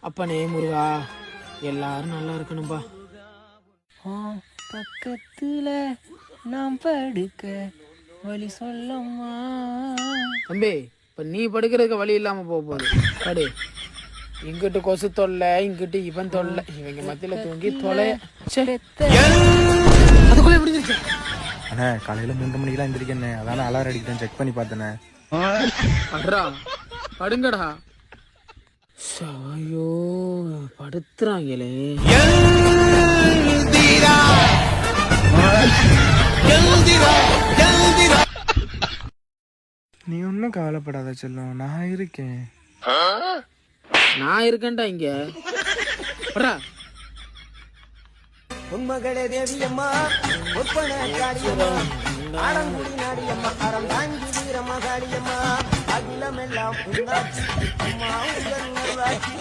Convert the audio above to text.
அப்பனே முருகா, எல்லாரும் நல்லா இருக்கணும்பா. பக்கத்துல நாம் படுக்க வழி சொல்லம்மா. தம்பி, இப்ப நீ படுக்கிறதுக்கு வழி இல்லாம போகுது. படு. இங்கிட்டு கொசு தொல்லை, இங்கிட்டு இவன் தொல்லை, இவங்க மத்தியில தூங்கி தொலை. அதுக்குள்ள எப்படி இருக்கு? அண்ணே காலையில 3 மணிக்கெல்லாம் எந்திரிக்கண்ணே, அதான அலாரம் அடிக்கிட்டேன், செக் பண்ணி பார்த்தேனே. அட்ரா படுங்கடா. ஐயோ படுத்துறாங்களே. நீ ஒன்னும் கவலைப்படாத செல்லம், நான் இருக்கேன். நான் இருக்கேன்டா இங்க. உண்மகளே தேவியம்மா, ஒப்பன காளியம்மா, ஆடங்குடி நாடியம்மா, அறம் தாங்கி வீரம்மா காளியம்மா, அகிலமெல்லாம் உண்டாச்சி அம்மா உங்கள் நல்லாட்சி.